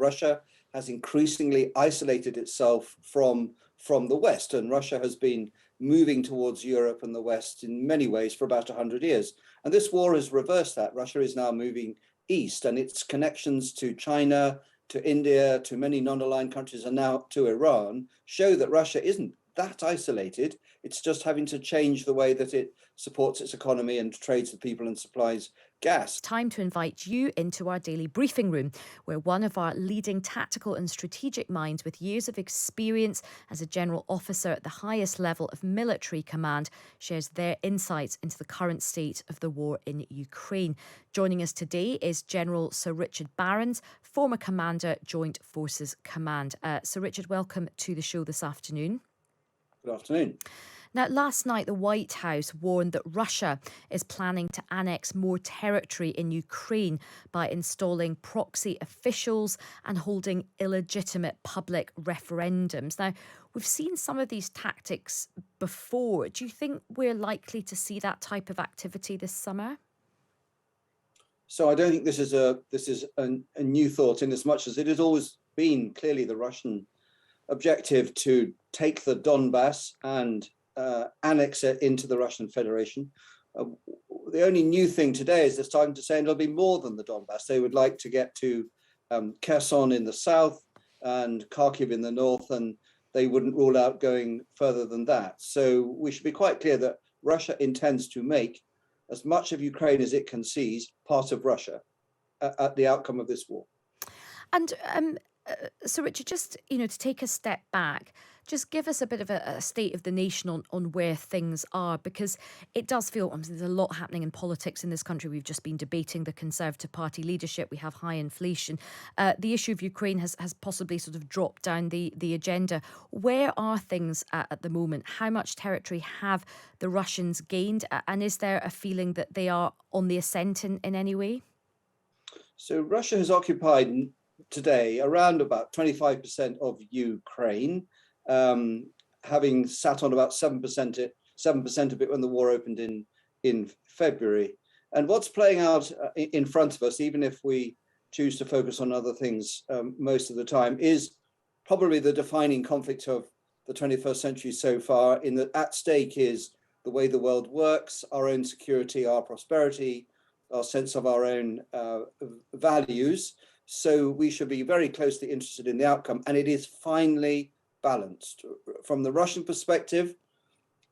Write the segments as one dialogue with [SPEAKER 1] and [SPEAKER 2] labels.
[SPEAKER 1] Russia has increasingly isolated itself from the West, and Russia has been moving towards Europe and the West in many ways for about 100 years. And this war has reversed that. Russia is now moving east, and its connections to China, to India, to many non-aligned countries, and now to Iran, show that Russia isn't that isolated. It's just having to change the way that it supports its economy and trades with people and supplies gas.
[SPEAKER 2] Time to invite you into our daily briefing room, where one of our leading tactical and strategic minds with years of experience as a general officer at the highest level of military command shares their insights into the current state of the war in Ukraine. Joining us today is General Sir Richard Barrons, former Commander, Joint Forces Command. Sir Richard, welcome to the show this afternoon.
[SPEAKER 1] Good afternoon.
[SPEAKER 2] Now, last night, the White House warned that Russia is planning to annex more territory in Ukraine by installing proxy officials and holding illegitimate public referendums. Now, we've seen some of these tactics before. Do you think we're likely to see that type of activity this summer?
[SPEAKER 1] So I don't think this is a new thought, in as much as it has always been clearly the Russian objective to take the Donbass and annex it into the Russian Federation. The only new thing today is they're starting to say it'll be more than the Donbass. They would like to get to Kherson in the south and Kharkiv in the north, and they wouldn't rule out going further than that. So we should be quite clear that Russia intends to make as much of Ukraine as it can seize part of Russia at the outcome of this war.
[SPEAKER 2] And so, Richard, just to take a step back, just give us a bit of a state of the nation on where things are, because it does feel there's a lot happening in politics in this country. We've just been debating the Conservative Party leadership. We have high inflation. The issue of Ukraine has possibly sort of dropped down the agenda. Where are things at the moment? How much territory have the Russians gained? And is there a feeling that they are on the ascent in any way?
[SPEAKER 1] So Russia has occupied today around about 25% of Ukraine, having sat on about 7% of it when the war opened in February. And what's playing out in front of us, even if we choose to focus on other things most of the time, is probably the defining conflict of the 21st century so far, in that at stake is the way the world works, our own security, our prosperity, our sense of our own values. So we should be very closely interested in the outcome, and it is finely balanced. From the Russian perspective,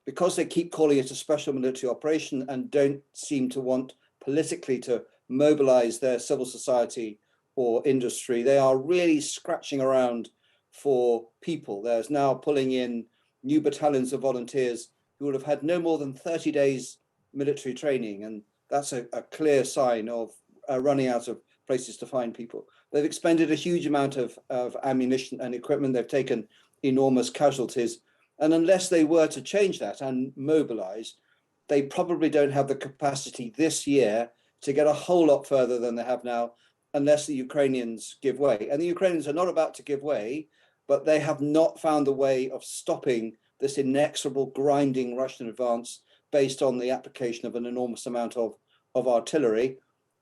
[SPEAKER 1] because they keep calling it a special military operation and don't seem to want politically to mobilize their civil society or industry, they are really scratching around for people. There's now pulling in new battalions of volunteers who would have had no more than 30 days military training, and that's a clear sign of running out of places to find people. They've expended a huge amount of ammunition and equipment. They've taken enormous casualties. And unless they were to change that and mobilize, they probably don't have the capacity this year to get a whole lot further than they have now, unless the Ukrainians give way. And the Ukrainians are not about to give way, but they have not found a way of stopping this inexorable, grinding Russian advance based on the application of an enormous amount of artillery.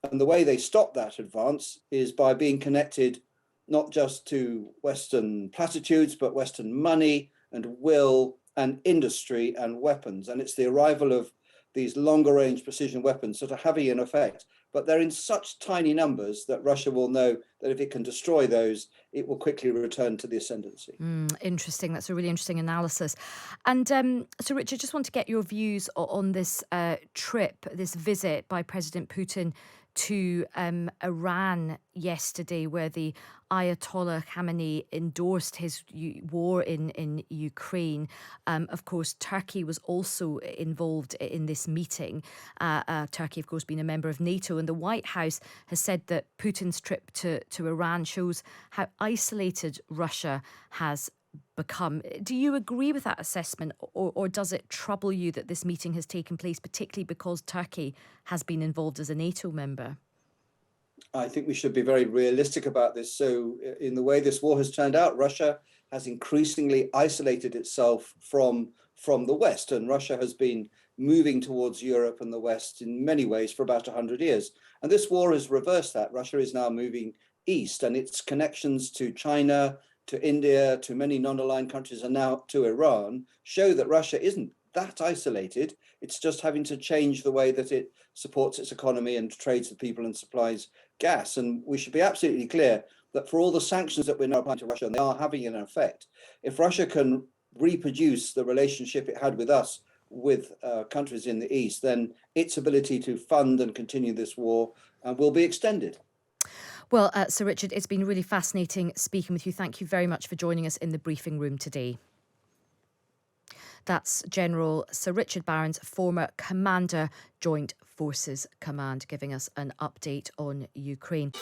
[SPEAKER 1] And the way they stop that advance is by being connected not just to Western platitudes, but Western money and will and industry and weapons. And it's the arrival of these longer range precision weapons that are having an effect. But they're in such tiny numbers that Russia will know that if it can destroy those, it will quickly return to the ascendancy.
[SPEAKER 2] Interesting. That's a really interesting analysis. And so, Richard, just want to get your views on this trip, this visit by President Putin to Iran yesterday, where the Ayatollah Khamenei endorsed his war in Ukraine. Of course, Turkey was also involved in this meeting. Turkey, of course, being a member of NATO, and the White House has said that Putin's trip to Iran shows how isolated Russia has become. Do you agree with that assessment, or does it trouble you that this meeting has taken place, particularly because Turkey has been involved as a NATO member?
[SPEAKER 1] I think we should be very realistic about this. So in the way this war has turned out, Russia has increasingly isolated itself from the West, and Russia has been moving towards Europe and the West in many ways for about 100 years. And this war has reversed that. Russia is now moving East, and its connections to China, to India, to many non-aligned countries, and now to Iran, show that Russia isn't that isolated. It's just having to change the way that it supports its economy and trades with people and supplies gas. And we should be absolutely clear that for all the sanctions that we're now applying to Russia, and they are having an effect, if Russia can reproduce the relationship it had with us with countries in the East, then its ability to fund and continue this war will be extended.
[SPEAKER 2] Well, Sir Richard, it's been really fascinating speaking with you. Thank you very much for joining us in the briefing room today. That's General Sir Richard Barrons, former Commander, Joint Forces Command, giving us an update on Ukraine.